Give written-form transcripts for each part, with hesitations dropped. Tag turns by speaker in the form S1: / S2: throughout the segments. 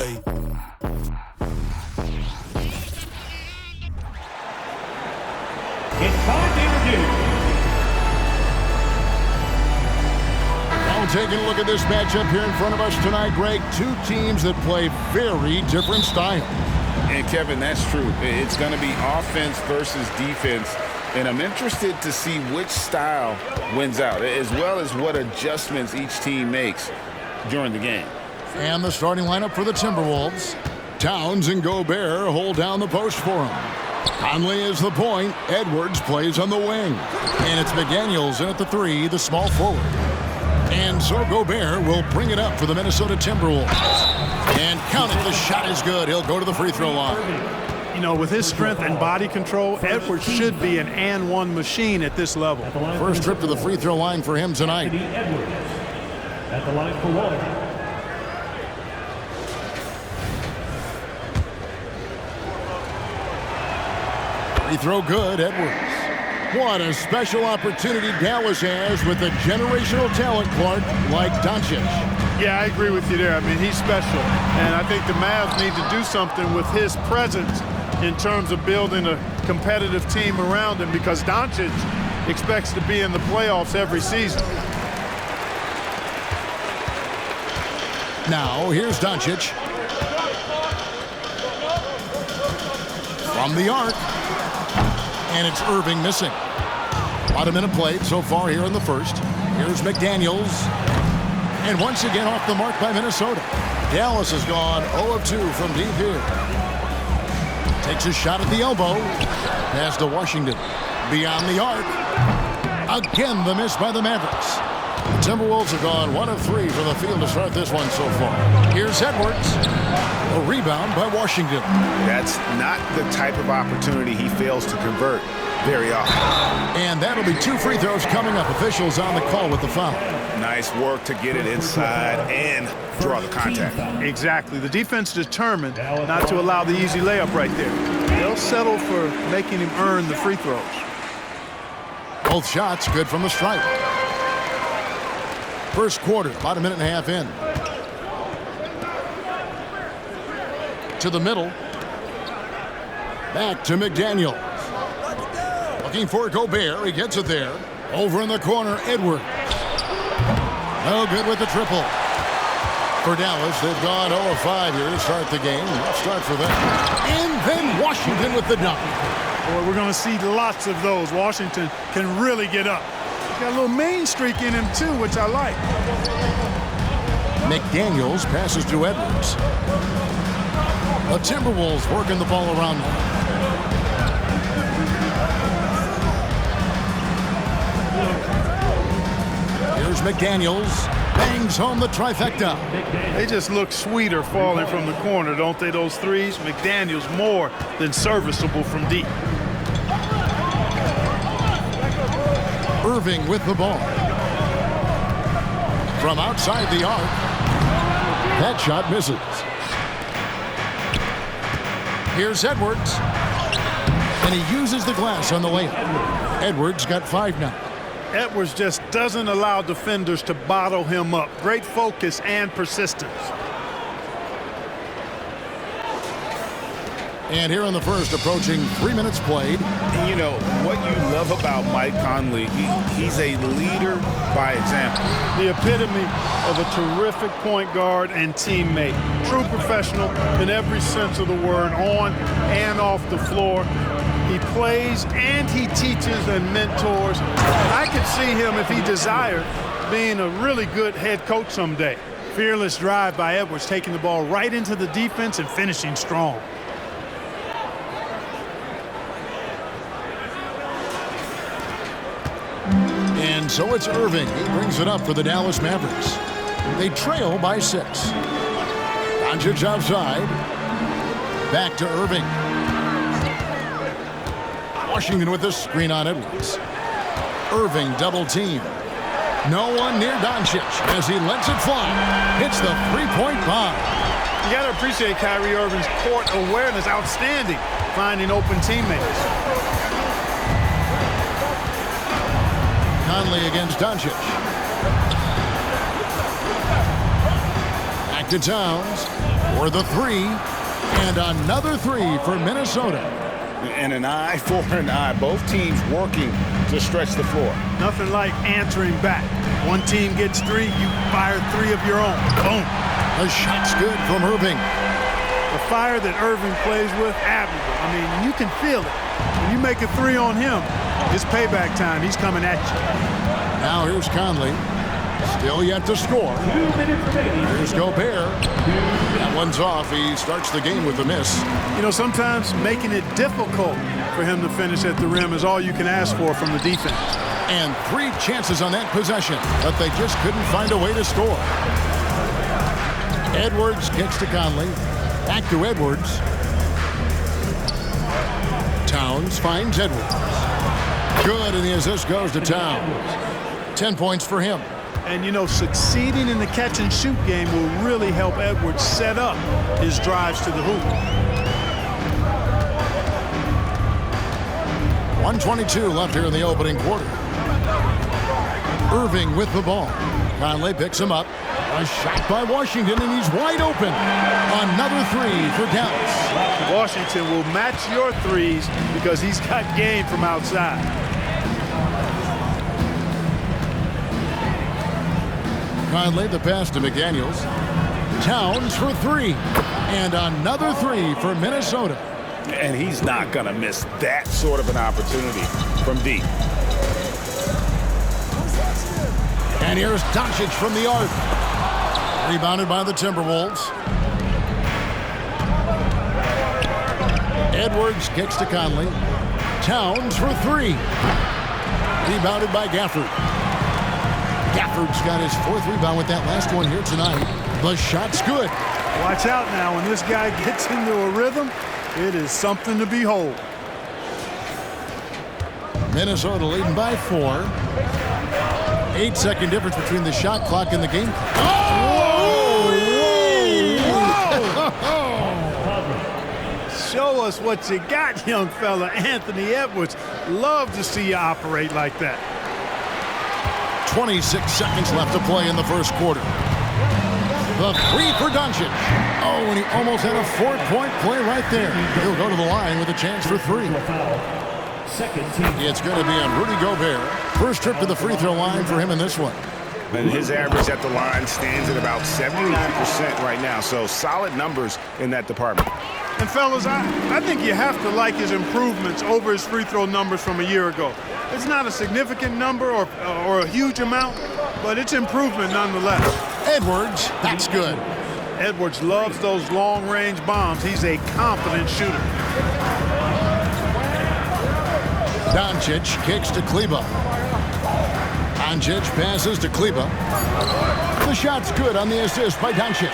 S1: It's time to introduce.
S2: Now taking a look at this matchup here in front of us tonight, Greg. Two teams that play very different styles.
S3: And Kevin, that's true. It's going to be offense versus defense. And I'm interested to see which style wins out, as well as what adjustments each team makes during the game.
S2: And the starting lineup for the Timberwolves. Towns and Gobert hold down the post for him. Conley is the point. Edwards plays on the wing. And it's McDaniels in at the three, the small forward. And so Gobert will bring it up for the Minnesota Timberwolves. And count it, the shot is good. He'll go to the free throw line.
S4: You know, with his strength and body control, Edwards should be an and-one machine at this level.
S2: First trip to the free throw line for him tonight.
S1: Edwards at the line for one.
S2: Free throw good, Edwards. What a special opportunity Dallas has with a generational talent, Clark, like Doncic.
S4: Yeah, I agree with you there. I mean, he's special. And I think the Mavs need to do something with his presence in terms of building a competitive team around him, because Doncic expects to be in the playoffs every season.
S2: Now, here's Doncic. From the arc. And it's Irving missing. About a minute played so far here in the first. Here's McDaniels. And once again off the mark by Minnesota. Dallas has gone 0 of 2 from deep here. Takes a shot at the elbow. Pass to Washington. Beyond the arc. Again, the miss by the Mavericks. The Timberwolves have gone 1 of 3 from the field to start this one so far. Here's Edwards. A rebound by Washington.
S3: That's not the type of opportunity he fails to convert very often.
S2: And that'll be 2 free throws coming up. Officials on the call with the foul.
S3: Nice work to get it inside and draw the contact.
S4: Exactly. The defense determined not to allow the easy layup right there. They'll settle for making him earn the free throws.
S2: Both shots good from the stripe. First quarter, about a minute and a half in. To the middle. Back to McDaniels. Looking for Gobert. He gets it there. Over in the corner, Edwards. No good with the triple. For Dallas, they've gone 0 of 5 here to start the game. Let's start for them. And then Washington with the dunk.
S4: Boy, we're going to see lots of those. Washington can really get up. He's got a little main streak in him, too, which I like.
S2: McDaniels passes to Edwards. The Timberwolves working the ball around them. Here's McDaniels. Bangs home the trifecta.
S4: They just look sweeter falling from the corner, don't they, those threes? McDaniels more than serviceable from deep.
S2: Irving with the ball. From outside the arc. That shot misses. Here's Edwards. And he uses the glass on the layup. Edwards got 5 now.
S4: Edwards just doesn't allow defenders to bottle him up. Great focus and persistence.
S2: And here in the first, approaching 3 minutes played.
S3: And you know, what you love about Mike Conley, he's a leader by example.
S4: The epitome of a terrific point guard and teammate. True professional in every sense of the word, on and off the floor. He plays and he teaches and mentors. I could see him, if he desired, being a really good head coach someday. Fearless drive by Edwards, taking the ball right into the defense and finishing strong.
S2: And so it's Irving. He brings it up for the Dallas Mavericks. They trail by 6. Doncic outside. Back to Irving. Washington with the screen on Edwards. Irving double team. No one near Doncic as he lets it fly. Hits the three-point bomb.
S4: You got to appreciate Kyrie Irving's court awareness. Outstanding. Finding open teammates.
S2: Conley against Doncic. Back to Towns. for the three. And another three for Minnesota.
S3: And an eye for an eye. Both teams working to stretch the floor.
S4: Nothing like answering back. One team gets three, you fire three of your own. Boom.
S2: The shot's good from Irving.
S4: The fire that Irving plays with, admirable. I mean, you can feel it. When you make a three on him, it's payback time. He's coming at you.
S2: Now here's Conley. Still yet to score.
S1: 2 minutes remaining.
S2: Here's Gobert. That one's off. He starts the game with a miss.
S4: You know, sometimes making it difficult for him to finish at the rim is all you can ask for from the defense.
S2: And 3 chances on that possession, but they just couldn't find a way to score. Edwards kicks to Conley. Back to Edwards. Towns finds Edwards. Good, and the assist goes to Towns. 10 points for him.
S4: And, you know, succeeding in the catch-and-shoot game will really help Edwards set up his drives to the hoop.
S2: 1:22 left here in the opening quarter. Irving with the ball. Conley picks him up. A shot by Washington, and he's wide open. Another three for Dallas.
S4: Washington will match your threes because he's got game from outside.
S2: Conley, the pass to McDaniels. Towns for three. And another three for Minnesota.
S3: And he's not going to miss that sort of an opportunity from deep.
S2: And here's Doncic from the arc. Rebounded by the Timberwolves. Edwards kicks to Conley. Towns for three. Rebounded by Gafford. Gafford's got his 4th rebound with that last one here tonight. The shot's good.
S4: Watch out now. When this guy gets into a rhythm, it is something to behold.
S2: Minnesota leading by 4. 8-second difference between the shot clock and the game clock.
S4: Show us what you got, young fella. Anthony Edwards. Love to see you operate like that.
S2: 26 seconds left to play in the first quarter. The three for Doncic. Oh, and he almost had a 4-point play right there. He'll go to the line with a chance for 3.
S1: Second team.
S2: It's going to be on Rudy Gobert. First trip to the free throw line for him in this one.
S3: And his average at the line stands at about 79% right now. So solid numbers in that department.
S4: And fellas, I think you have to like his improvements over his free throw numbers from a year ago. It's not a significant number or a huge amount, but it's improvement nonetheless.
S2: Edwards, that's good.
S4: Edwards loves those long-range bombs. He's a confident shooter.
S2: Doncic kicks to Kleber. Doncic passes to Kleber. The shot's good on the assist by Doncic.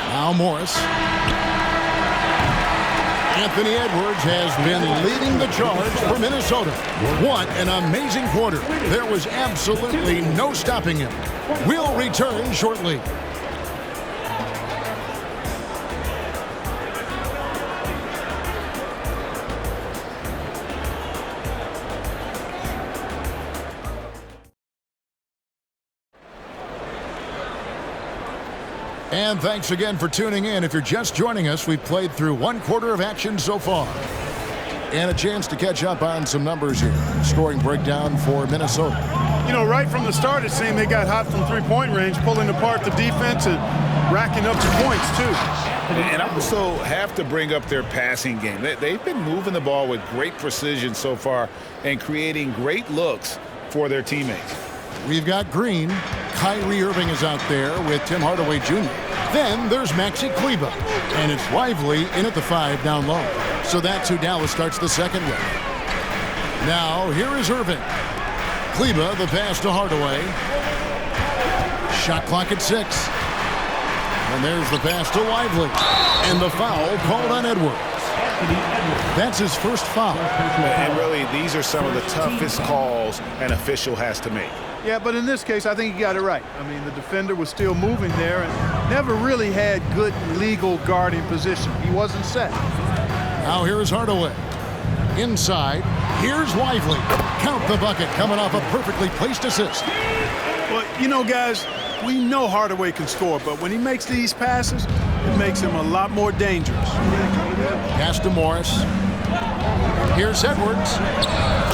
S2: Now Morris. Anthony Edwards has been leading the charge for Minnesota. What an amazing quarter. There was absolutely no stopping him. We'll return shortly. And thanks again for tuning in. If you're just joining us, we've played through 1 quarter of action so far. And a chance to catch up on some numbers here. Scoring breakdown for Minnesota.
S4: You know, right from the start, it seemed they got hot from three-point range, pulling apart the defense and racking up some points, too.
S3: And I also have to bring up their passing game. They've been moving the ball with great precision so far and creating great looks for their teammates.
S2: We've got Green. Kyrie Irving is out there with Tim Hardaway Jr. Then there's Maxi Kleber. And it's Lively in at the 5 down low. So that's who Dallas starts the second with. Now, here is Irving. Kleber, the pass to Hardaway. Shot clock at 6. And there's the pass to Lively. And the foul called on Edwards. That's his first foul.
S3: And really, these are some of the toughest calls an official has to make.
S4: Yeah, but in this case, I think he got it right. I mean, the defender was still moving there and never really had good legal guarding position. He wasn't set.
S2: Now here's Hardaway. Inside, here's Lively. Count the bucket coming off a perfectly placed assist.
S4: Well, you know, guys, We know Hardaway can score, but when he makes these passes, it makes him a lot more dangerous.
S2: Pass to Morris. Here's Edwards.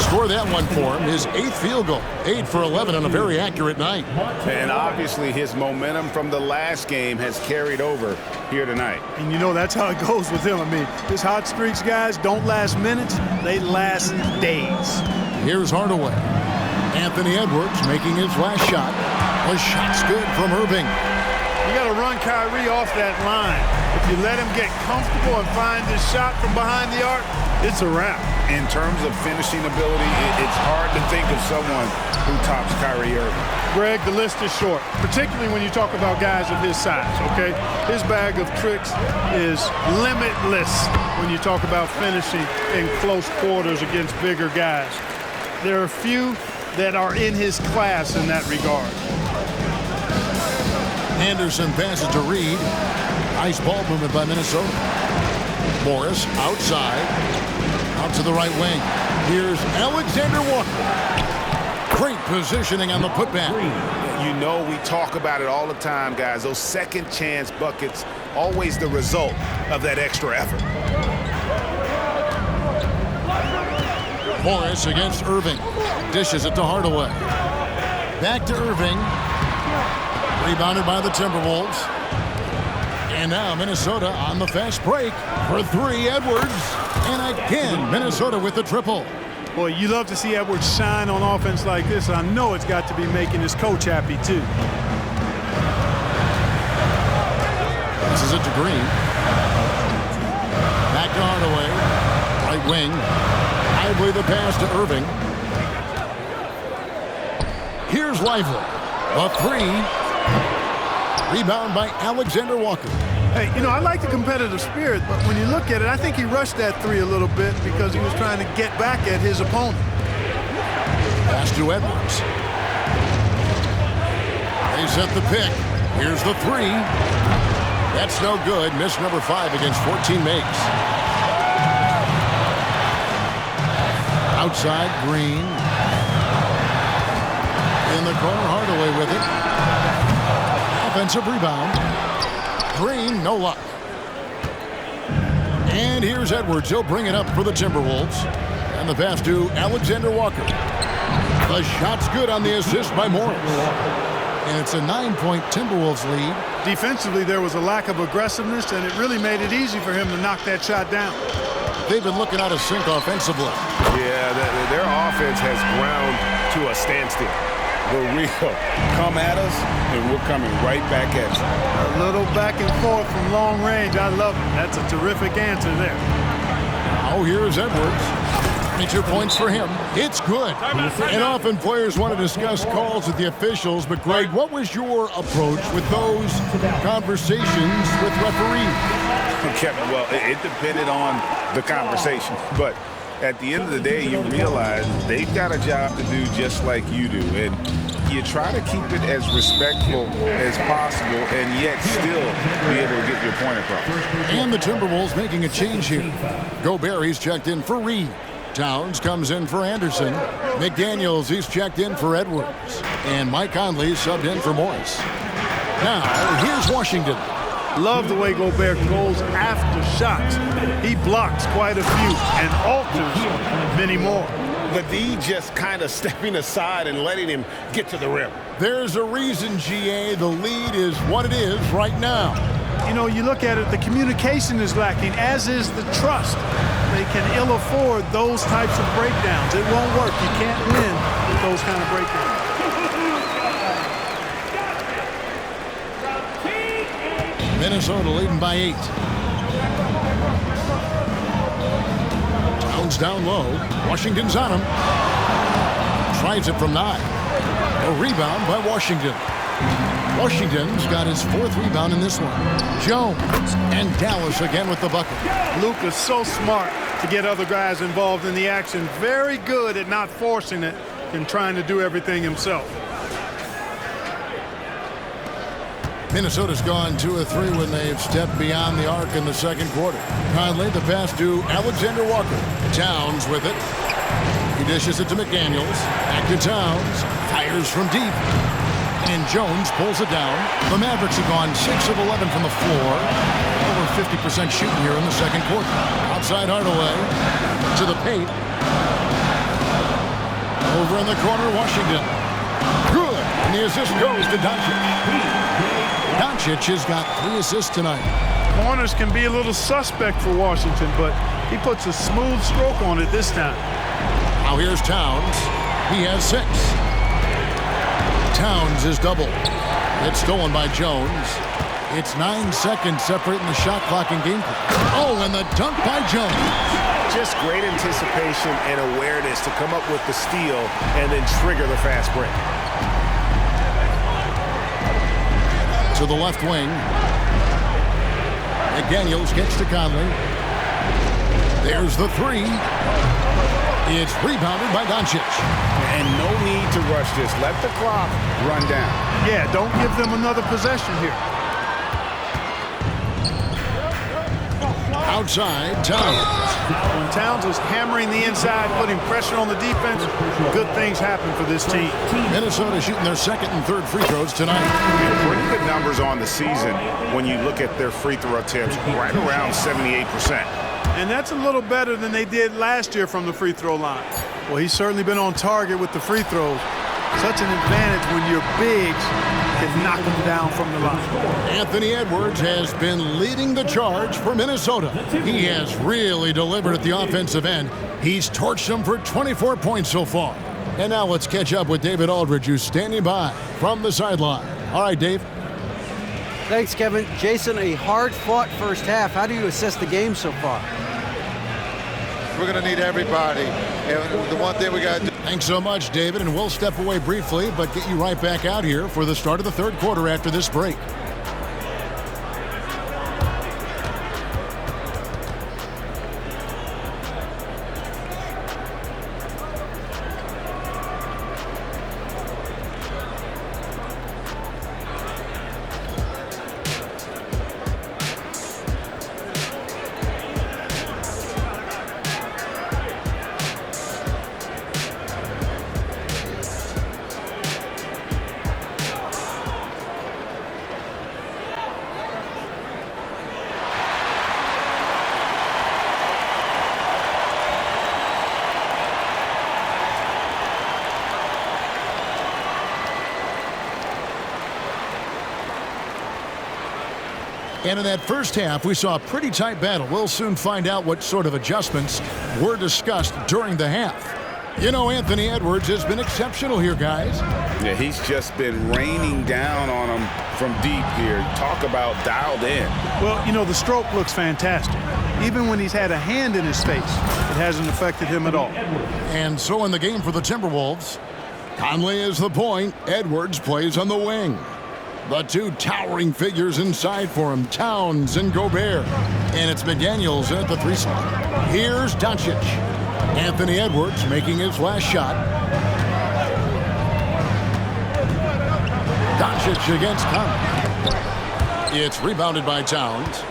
S2: Score that one for him. His 8th field goal. 8 for 11 on a very accurate night.
S3: And obviously his momentum from the last game has carried over here tonight.
S4: And you know that's how it goes with him. I mean, his hot streaks, guys, don't last minutes. They last days.
S2: Here's Hardaway. Anthony Edwards making his last shot. The shot's good from Irving.
S4: You got to run Kyrie off that line. If you let him get comfortable and find his shot from behind the arc, it's a wrap.
S3: In terms of finishing ability, it's hard to think of someone who tops Kyrie Irving.
S4: Greg, the list is short, particularly when you talk about guys of his size, okay? His bag of tricks is limitless when you talk about finishing in close quarters against bigger guys. There are few that are in his class in that regard.
S2: Anderson passes to Reed. Nice ball movement by Minnesota. Morris outside. Out to the right wing. Here's Alexander Walker. Great positioning on the putback.
S3: You know we talk about it all the time, guys. Those second chance buckets, always the result of that extra effort.
S2: Morris against Irving. Dishes it to Hardaway. Back to Irving. Rebounded by the Timberwolves. And now Minnesota on the fast break for 3, Edwards. And again, Minnesota with the triple.
S4: Boy, you love to see Edwards shine on offense like this. I know it's got to be making his coach happy, too.
S2: This is it to Green. Back to Hardaway. Right wing. Lively the pass to Irving. Here's Lively. A 3. Rebound by Alexander Walker.
S4: Hey, you know, I like the competitive spirit, but when you look at it, I think he rushed that 3 a little bit because he was trying to get back at his opponent.
S2: Pass to Edwards. They set the pick. Here's the 3. That's no good. Miss number 5 against 14 makes. Outside, Green. In the corner, Hardaway with it. Offensive rebound. Green, no luck. And here's Edwards. He'll bring it up for the Timberwolves. And the pass to Alexander Walker. The shot's good on the assist by Morris. And it's a 9-point Timberwolves lead.
S4: Defensively, there was a lack of aggressiveness, and it really made it easy for him to knock that shot down.
S2: They've been looking out of sync offensively.
S3: Yeah, their offense has ground to a standstill. The real come at us, and we're coming right back at you.
S4: A little back and forth from long range. I love it. That's a terrific answer there.
S2: Now here's Edwards. 22 points for him. It's good. And often players want to discuss calls with the officials, but Greg, what was your approach with those conversations with referees?
S3: Well, it depended on the conversation, but at the end of the day, you realize they've got a job to do just like you do, and you try to keep it as respectful as possible and yet still be able to get your point across.
S2: And the Timberwolves making a change here. Gobert, he's checked in for Reed. Towns comes in for Anderson. McDaniels, he's checked in for Edwards. And Mike Conley subbed in for Morris. Now, here's Washington.
S4: Love the way Gobert goes after shots. He blocks quite a few and alters many more.
S3: The D just kind of stepping aside and letting him get to the rim.
S2: There's a reason, GA, the lead is what it is right now.
S4: You know, you look at it, the communication is lacking, as is the trust. They can ill afford those types of breakdowns. It won't work. You can't win with those kind of breakdowns.
S2: Minnesota leading by 8. Towns down low. Washington's on him. Tries it from 9. A rebound by Washington. Washington's got his 4th rebound in this one. Jones and Dallas again with the bucket.
S4: Luka's so smart to get other guys involved in the action. Very good at not forcing it and trying to do everything himself.
S2: Minnesota's gone 2 of 3 when they've stepped beyond the arc in the second quarter. Conley, the pass to Alexander Walker. Towns with it. He dishes it to McDaniels. Back to Towns. Fires from deep. And Jones pulls it down. The Mavericks have gone 6 of 11 from the floor. Over 50% shooting here in the second quarter. Outside Hardaway to the paint. Over in the corner, Washington. Good. And the assist goes to Doncic. Doncic has got 3 assists tonight.
S4: Corners can be a little suspect for Washington, but he puts a smooth stroke on it this time.
S2: Now here's Towns. He has 6. Towns is doubled. It's stolen by Jones. It's 9 seconds separating the shot clock and game clock. Oh, and the dunk by Jones.
S5: Just great anticipation and awareness to come up with the steal and then trigger the fast break.
S2: To the left wing. McDaniels gets to Conley. There's the 3. It's rebounded by Doncic.
S3: And no need to rush this. Let the clock run down.
S4: Yeah, don't give them another possession here.
S2: Outside, Towns.
S4: When Towns is hammering the inside, putting pressure on the defense, good things happen for this team.
S2: Minnesota shooting their second and third free throws tonight.
S5: Pretty good numbers on the season when you look at their free throw attempts, right around 78%.
S4: And that's a little better than they did last year from the free throw line. Well, he's certainly been on target with the free throws. Such an advantage when your bigs can knock them down from the line.
S2: Anthony Edwards has been leading the charge for Minnesota. He has really delivered at the offensive end. He's torched them for 24 points so far. And now let's catch up with David Aldridge, who's standing by from the sideline. All right, Dave.
S6: Thanks, Kevin. Jason, a hard-fought first half. How do you assess the game so far?
S7: We're going to need everybody. And the one thing we got to do.
S2: Thanks so much, David, and we'll step away briefly, but get you right back out here for the start of the third quarter after this break. And in that first half, we saw a pretty tight battle. We'll soon find out what sort of adjustments were discussed during the half. You know, Anthony Edwards has been exceptional here, guys.
S3: Yeah, he's just been raining down on them from deep here. Talk about dialed in.
S4: Well, you know, the stroke looks fantastic. Even when he's had a hand in his face, it hasn't affected him at all.
S2: And so in the game for the Timberwolves, Conley is the point. Edwards plays on the wing. The 2 towering figures inside for him, Towns and Gobert. And it's McDaniels at the 3 slot. Here's Doncic. Anthony Edwards making his last shot. Doncic against Conley. It's rebounded by Towns.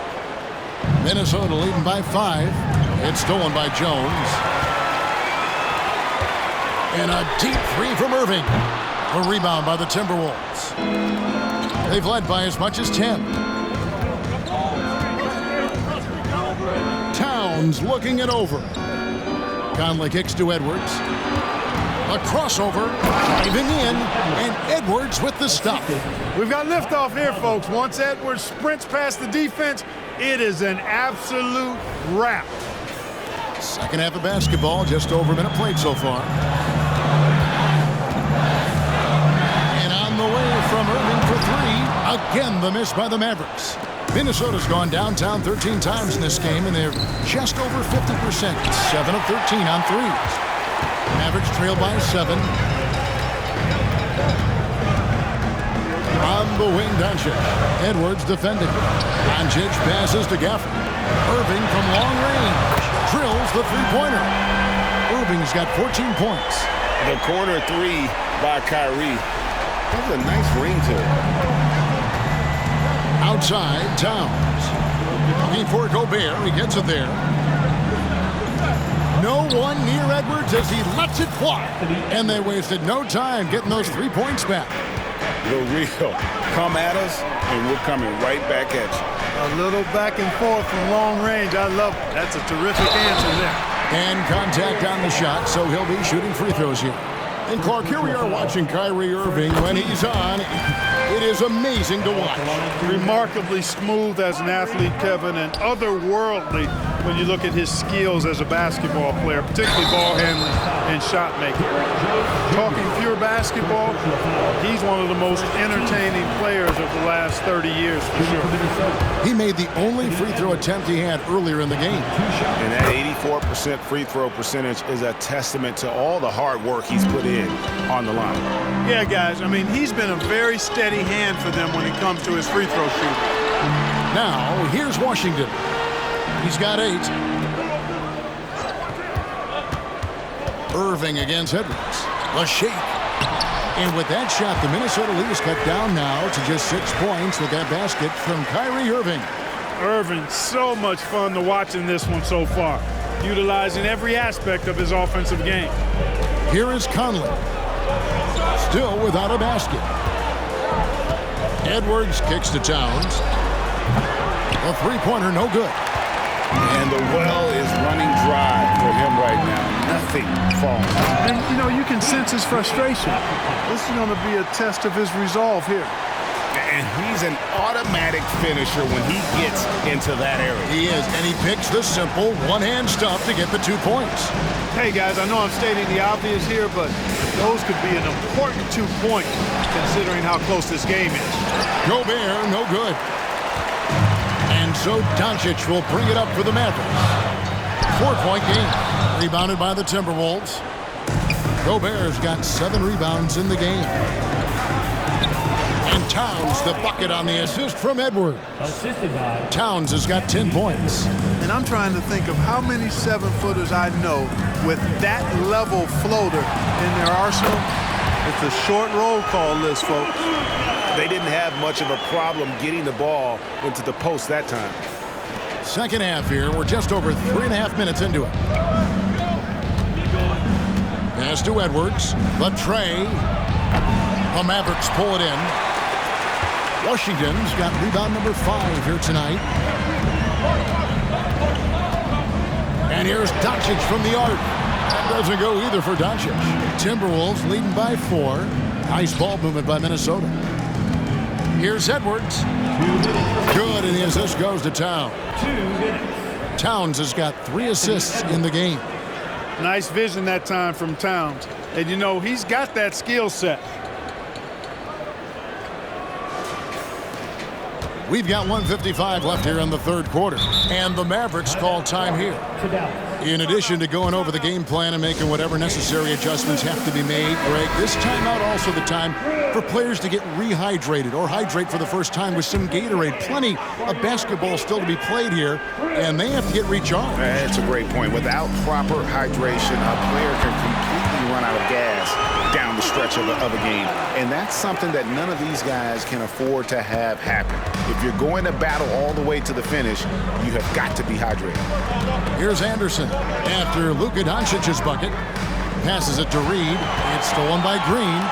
S2: Minnesota leading by 5. It's stolen by Jones. And a deep 3 from Irving. A rebound by the Timberwolves. They've led by as much as 10. Towns looking it over. Conley kicks to Edwards. A crossover, driving in, and Edwards with the stop.
S4: We've got liftoff here, folks. Once Edwards sprints past the defense, it is an absolute wrap.
S2: Second half of basketball, just over a minute played so far. And on the way from Irving for 3. Again, the miss by the Mavericks. Minnesota's gone downtown 13 times in this game, and they're just over 50%. 7 of 13 on threes. Mavericks trail by 7. On the wing, Doncic. Edwards defending. Doncic passes to Gafford. Irving from long range drills the three-pointer. Irving's got 14 points.
S3: The corner 3 by Kyrie. That's a nice ring to it.
S2: Outside, Towns. Looking for Gobert. He gets it there. No one near Edwards as he lets it fly. And they wasted no time getting those 3 points back.
S3: the real. Come at us, and we're coming right back at you.
S4: A little back and forth from long range. I love it. That's a terrific answer there.
S2: And contact on the shot, so he'll be shooting free throws here. And Clark, here we are watching Kyrie Irving. When he's on, it is amazing to watch.
S4: Remarkably smooth as an athlete, Kevin, and otherworldly when you look at his skills as a basketball player, particularly ball handling and shot making. Talking pure basketball, he's one of the most entertaining players of the last 30 years for sure.
S2: He made the only free throw attempt he had earlier in the game.
S5: And that 84% free throw percentage is a testament to all the hard work he's put in on the line.
S4: Yeah, guys, I mean, he's been a very steady hand for them when it comes to his free throw shooting.
S2: Now, here's Washington. He's got 8. Irving against Edwards. A shake. And with that shot, the Minnesota lead is cut down now to just 6 points with that basket from Kyrie Irving.
S4: Irving, so much fun to watch in this one so far, utilizing every aspect of his offensive game.
S2: Here is Conley. Still without a basket. Edwards kicks to Towns. A three-pointer, no good.
S3: And the well is running dry for him right now. Nothing falling.
S4: And, you know, you can sense his frustration. This is going to be a test of his resolve here.
S3: And he's an automatic finisher when he gets into that area.
S2: He is, and he picks the simple one-hand stuff to get the 2 points.
S4: Hey, guys, I know I'm stating the obvious here, but those could be an important 2 points considering how close this game is.
S2: Gobert, no good. And so Doncic will bring it up for the Mavericks. 4-point game. Rebounded by the Timberwolves. Gobert's got 7 rebounds in the game. And Towns, the bucket on the assist from Edwards.
S1: Assisted by
S2: Towns has got 10 points.
S4: And I'm trying to think of how many 7-footers I know with that level floater in their arsenal. It's a short roll call list, folks.
S5: They didn't have much of a problem getting the ball into the post that time.
S2: Second half here. We're just over 3.5 minutes into it. Pass to Edwards. The tray. The Mavericks pull it in. Washington's got rebound number 5 here tonight. And here's Doncic from the arc. That doesn't go either for Doncic. Timberwolves leading by 4. Nice ball movement by Minnesota. Here's Edwards. Good, and the assist goes to Towns.
S1: 2 minutes.
S2: Towns has got 3 assists in the game.
S4: Nice vision that time from Towns. And, you know, he's got that skill set.
S2: We've got 1:55 left here in the third quarter, and the Mavericks call time here. In addition to going over the game plan and making whatever necessary adjustments have to be made, Greg, this timeout also the time for players to get rehydrated or hydrate for the first time with some Gatorade. Plenty of basketball still to be played here, and they have to get recharged.
S3: That's a great point. Without proper hydration, a player can completely run out of gas down the stretch of a game. And that's something that none of these guys can afford to have happen. If you're going to battle all the way to the finish, you have got to be hydrated.
S2: Here's Anderson after Luka Doncic's bucket. Passes it to Reed. It's stolen by Green.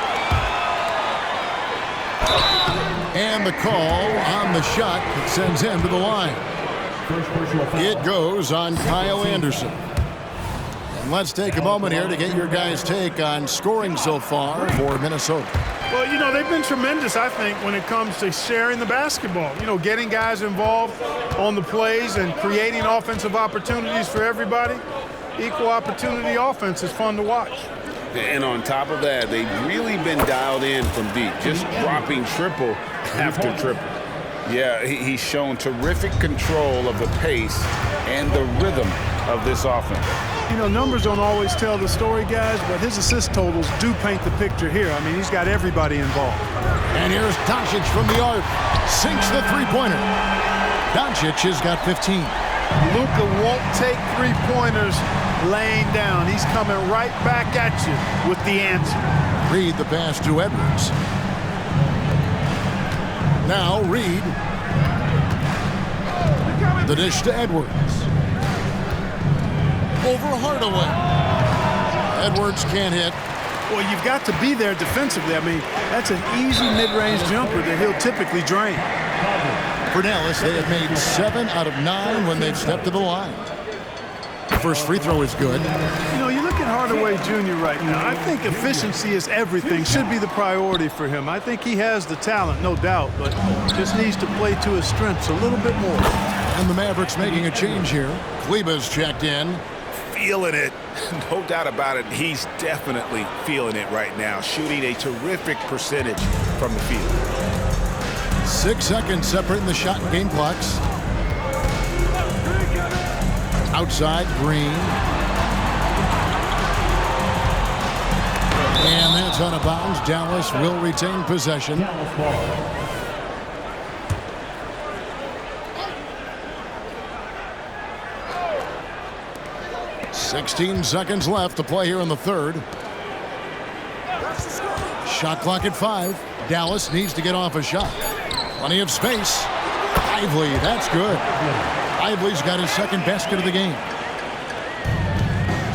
S2: And the call on the shot that sends him to the line. It goes on Kyle Anderson. And let's take a moment here to get your guys' take on scoring so far for Minnesota.
S4: Well, you know, they've been tremendous, I think, when it comes to sharing the basketball. You know, getting guys involved on the plays and creating offensive opportunities for everybody. Equal opportunity offense is fun to watch.
S3: And on top of that, they've really been dialed in from deep, just dropping triple after triple. Yeah, he's shown terrific control of the pace and the rhythm of this offense.
S4: You know, numbers don't always tell the story, guys, but his assist totals do paint the picture here. I mean, he's got everybody involved.
S2: And here's Doncic from the arc. Sinks the three-pointer. Doncic has got 15.
S4: Luka won't take three-pointers laying down. He's coming right back at you with the answer.
S2: Reed the pass to Edwards. Now Reed. The dish to Edwards. Over Hardaway. Edwards can't hit.
S4: Well, you've got to be there defensively. I mean, that's an easy mid-range jumper that he'll typically drain.
S2: For Dallas, they have made 7 out of 9 when they've stepped to the line. The first free throw is good.
S4: You know, you look at Hardaway Jr. right now. I think efficiency is everything, should be the priority for him. I think he has the talent, no doubt, but just needs to play to his strengths a little bit more.
S2: And the Mavericks making a change here. Kleba's checked in.
S5: Feeling it. No doubt about it. He's definitely feeling it right now. Shooting a terrific percentage from the field.
S2: 6 seconds separating the shot and game clocks. Outside, Green. And that's out of bounds. Dallas will retain possession.
S1: Dallas ball.
S2: 16 seconds left to play here in the third. Shot clock at 5. Dallas needs to get off a shot. Plenty of space. Lively, that's good. Lively's got his second basket of the game.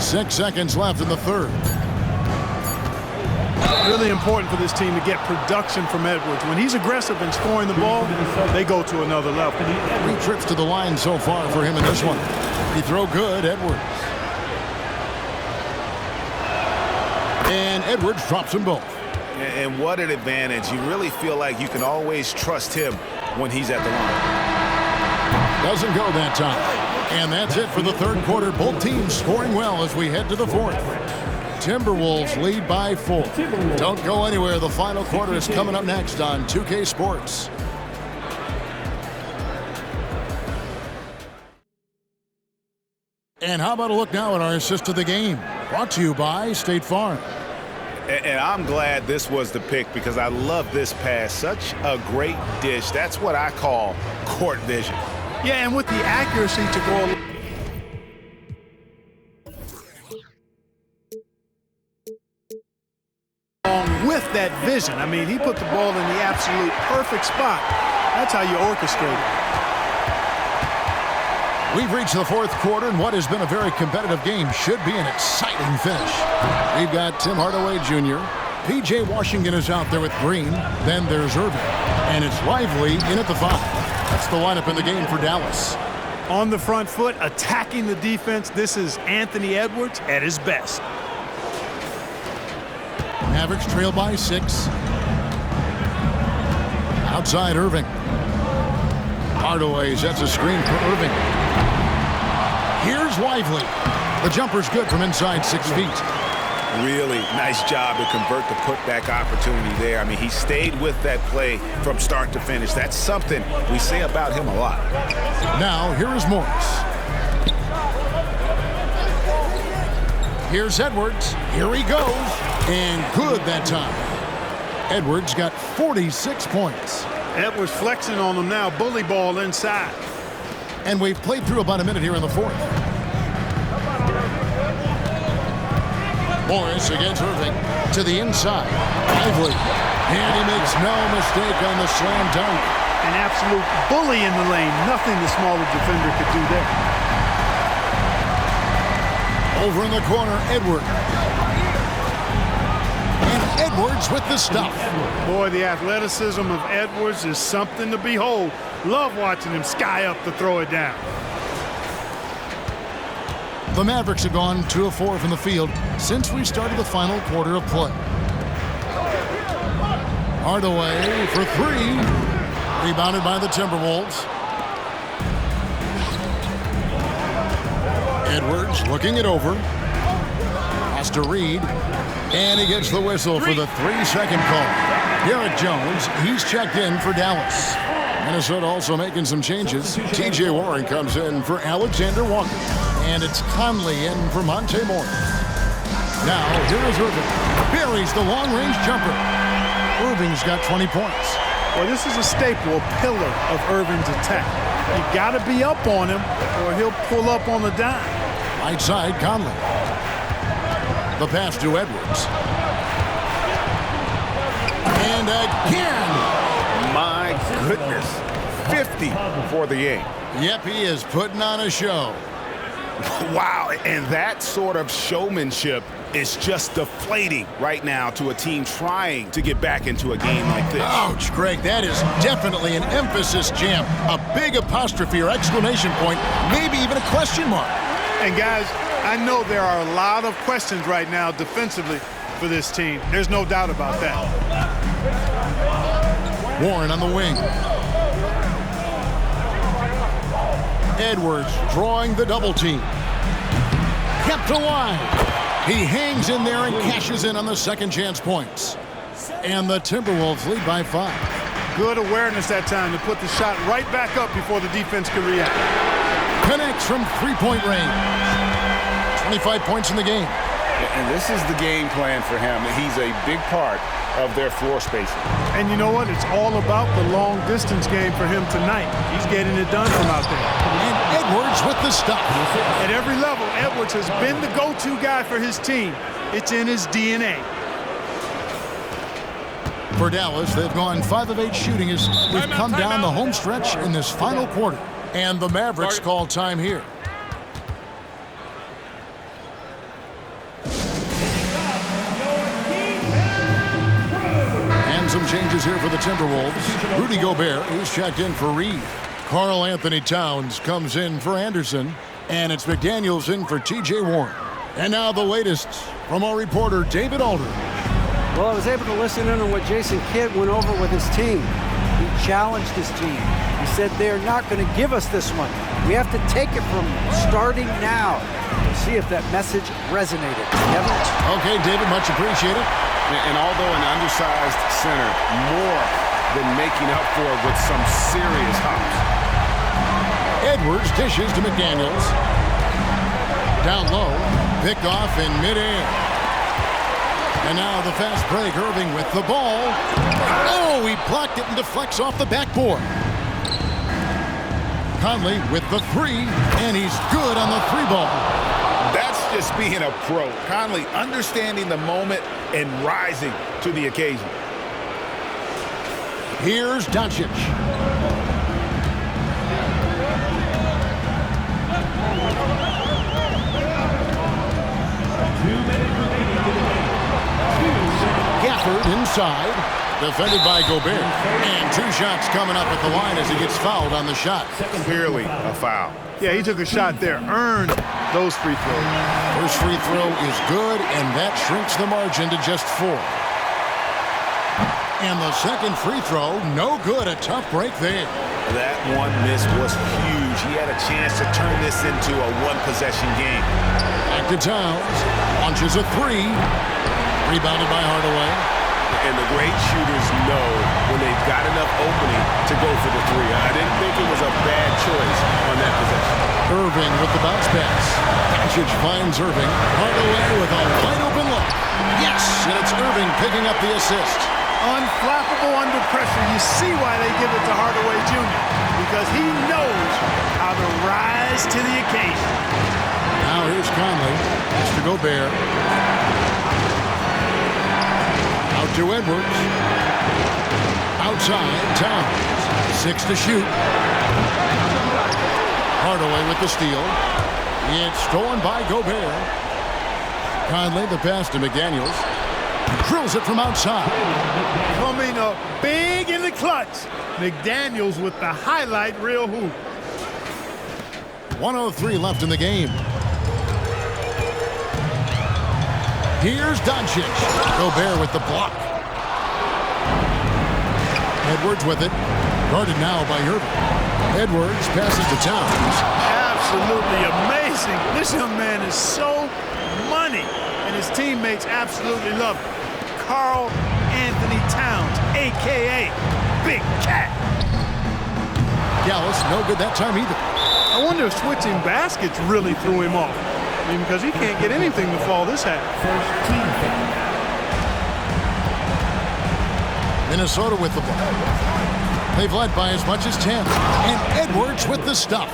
S2: 6 seconds left in the third.
S4: Really important for this team to get production from Edwards. When he's aggressive and scoring the ball, they go to another level.
S2: 3 trips to the line so far for him in this one. He throw good, Edwards. And Edwards drops them both.
S5: And what an advantage. You really feel like you can always trust him when he's at the line.
S2: Doesn't go that time. And that's it for the third quarter. Both teams scoring well as we head to the fourth. Timberwolves lead by 4. Don't go anywhere. The final quarter is coming up next on 2K Sports. And how about a look now at our assist of the game? Brought to you by State Farm.
S5: And I'm glad this was the pick because I love this pass. Such a great dish. That's what I call court vision.
S4: Yeah, and with the accuracy to go along with that vision. I mean, he put the ball in the absolute perfect spot. That's how you orchestrate it.
S2: We've reached the fourth quarter, and what has been a very competitive game should be an exciting finish. We've got Tim Hardaway Jr. P.J. Washington is out there with Green. Then there's Irving. And it's Lively in at the 5. That's the lineup in the game for Dallas.
S4: On the front foot, attacking the defense, this is Anthony Edwards at his best.
S2: Mavericks trail by 6. Outside Irving. Hardaway sets a screen for Irving. Here's Lively. The jumper's good from inside 6 feet.
S5: Really nice job to convert the putback opportunity there. I mean, he stayed with that play from start to finish. That's something we say about him a lot.
S2: Now, here is Morris. Here's Edwards. Here he goes. And good that time. Edwards got 46 points.
S4: Edwards flexing on them now. Bully ball inside.
S2: And we've played through about a minute here in the fourth. Morris against Irving to the inside. Lively. And he makes no mistake on the slam dunk.
S4: An absolute bully in the lane. Nothing the smaller defender could do there.
S2: Over in the corner, Edwards. And Edwards with the stop.
S4: Boy, the athleticism of Edwards is something to behold. Love watching him sky up to throw it down.
S2: The Mavericks have gone 2 of 4 from the field since we started the final quarter of play. Hardaway for 3. Rebounded by the Timberwolves. Edwards looking it over. Has to Reed. And he gets the whistle for the 3-second call. Derek Jones, he's checked in for Dallas. Minnesota also making some changes. T.J. Warren comes in for Alexander Walker. And it's Conley in for Monte Morris. Now, here is Irving. Buries the long-range jumper. Irving's got 20 points.
S4: Well, this is a staple, a pillar of Irving's attack. You got to be up on him, or he'll pull up on the dime.
S2: Right side, Conley. The pass to Edwards. And again.
S5: My goodness. 50 for the game.
S2: Yep, he is putting on a show.
S5: Wow, and that sort of showmanship is just deflating right now to a team trying to get back into a game like this.
S2: Ouch, Greg, that is definitely an emphasis jam. A big apostrophe or exclamation point, maybe even a question mark.
S4: And guys, I know there are a lot of questions right now defensively for this team. There's no doubt about that.
S2: Warren on the wing. Edwards drawing the double team. Kept alive. He hangs in there and cashes in on the second chance points. And the Timberwolves lead by 5.
S4: Good awareness that time to put the shot right back up before the defense can react.
S2: Connects from three-point range. 25 points in the game.
S3: And this is the game plan for him. He's a big part of their floor spacing.
S4: And you know what? It's all about the long distance game for him tonight. He's getting it done from out there.
S2: And Edwards with the stuff.
S4: At every level, Edwards has been the go-to guy for his team. It's in his DNA.
S2: For Dallas, they've gone 5 of 8 shooting as we've come down the home stretch in this final quarter. And the Mavericks call time here. And some changes here for the Timberwolves. Rudy Gobert, who's checked in for Reed. Karl Anthony Towns comes in for Anderson. And it's McDaniels in for T.J. Warren. And now the latest from our reporter, David Aldridge.
S6: Well, I was able to listen in on what Jason Kidd went over with his team. He challenged his team. He said they're not going to give us this one. We have to take it from starting now. We'll see if that message resonated. Kevin?
S2: Okay, David, much appreciated.
S3: And although an undersized center, more than making up for it with some serious hops.
S2: Edwards dishes to McDaniels. Down low, picked off in midair. And now the fast break, Irving with the ball. Oh, he blocked it and deflects off the backboard. Conley with the 3, and he's good on the 3-ball.
S5: That's just being a pro. Conley understanding the moment and rising to the occasion.
S2: Here's Doncic. Gafford inside, defended by Gobert. And 2 shots coming up at the line as he gets fouled on the shot.
S5: Clearly a foul.
S4: Yeah, he took a shot there, earned those free throws.
S2: First free throw is good, and that shrinks the margin to just 4. And the second free throw, no good. A tough break there.
S5: That one miss was huge. He had a chance to turn this into a one-possession game.
S2: Back to Towns. Launches a 3. Rebounded by Hardaway.
S5: And the great shooters know when they've got enough opening to go for the 3. I didn't think it was a bad choice on that possession.
S2: Irving with the bounce pass. Doncic finds Irving. Hardaway with a wide open look. Yes, and it's Irving picking up the assist.
S4: Unflappable under pressure. You see why they give it to Hardaway Jr. Because he knows how to rise to the occasion.
S2: Now here's Conley. Mr. Gobert. Out to Edwards. Outside, Towns. 6 to shoot. Hardaway with the steal. It's stolen by Gobert. Conley, the pass to McDaniels. Drills it from outside.
S4: Coming up big in the clutch. McDaniels with the highlight reel hoop.
S2: 1:03 left in the game. Here's Doncic. Gobert with the block. Edwards with it. Guarded now by Irving. Edwards passes to Towns.
S4: Absolutely amazing. This young man is so money, and his teammates absolutely love him. Karl Anthony Towns, a.k.a. Big Cat.
S2: Gallus, no good that time either.
S4: I wonder if switching baskets really threw him off. I mean, because he can't get anything to fall this half.
S2: Minnesota with the ball. They've led by as much as 10. And Edwards with the stuff.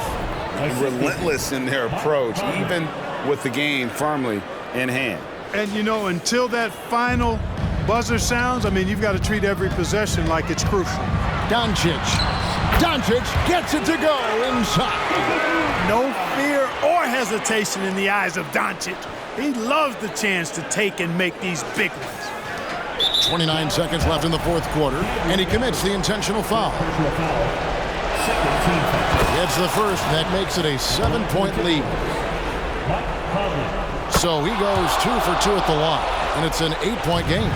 S3: Relentless in their approach, even with the game firmly in hand.
S4: And, you know, until that final buzzer sounds, I mean, you've got to treat every possession like it's crucial.
S2: Doncic. Doncic gets it to go inside.
S4: No fear or hesitation in the eyes of Doncic. He loves the chance to take and make these big ones.
S2: 29 seconds left in the fourth quarter, and he commits the intentional foul. It's the first, that makes it a 7-point lead. So he goes 2 for 2 at the line, and it's an 8-point game.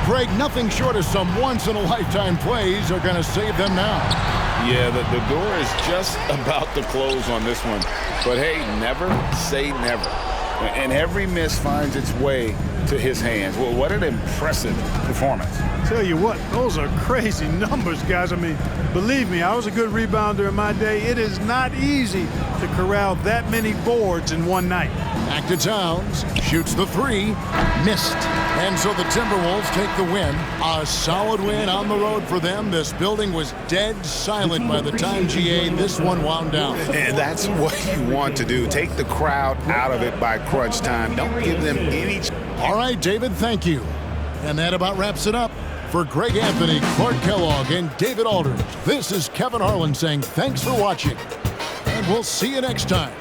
S2: Greg, nothing short of some once-in-a-lifetime plays are going to save them now.
S3: Yeah, the door is just about to close on this one. But hey, never say never. And every miss finds its way to his hands. Well, what an impressive performance.
S4: Tell you what, those are crazy numbers, guys. I mean, believe me, I was a good rebounder in my day. It is not easy to corral that many boards in one night.
S2: Back to Towns, shoots the three, missed. And so the Timberwolves take the win. A solid win on the road for them. This building was dead silent by the time, GA, this one wound down.
S5: And that's what you want to do. Take the crowd out of it by crunch time. Don't give them any...
S2: All right, David, thank you. And that about wraps it up. For Greg Anthony, Clark Kellogg, and David Aldridge, this is Kevin Harlan saying thanks for watching. And we'll see you next time.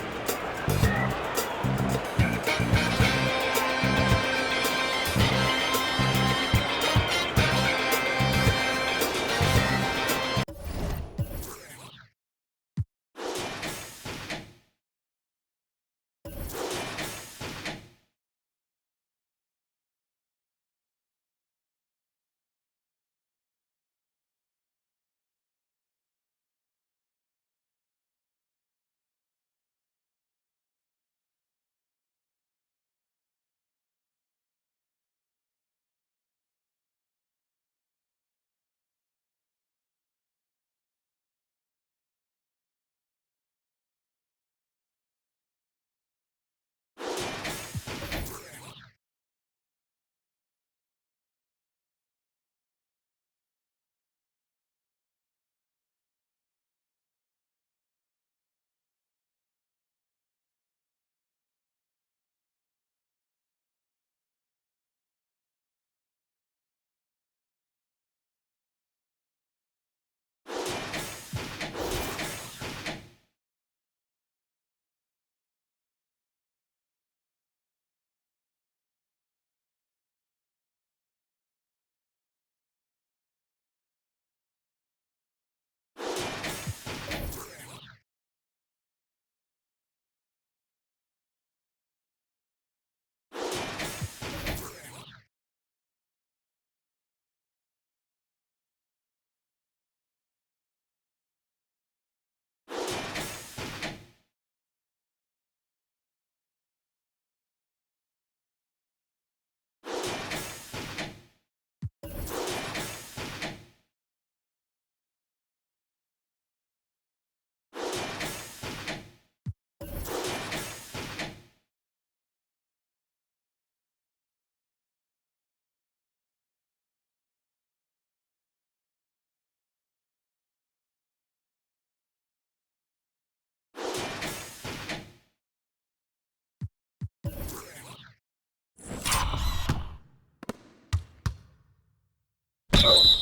S2: Oh.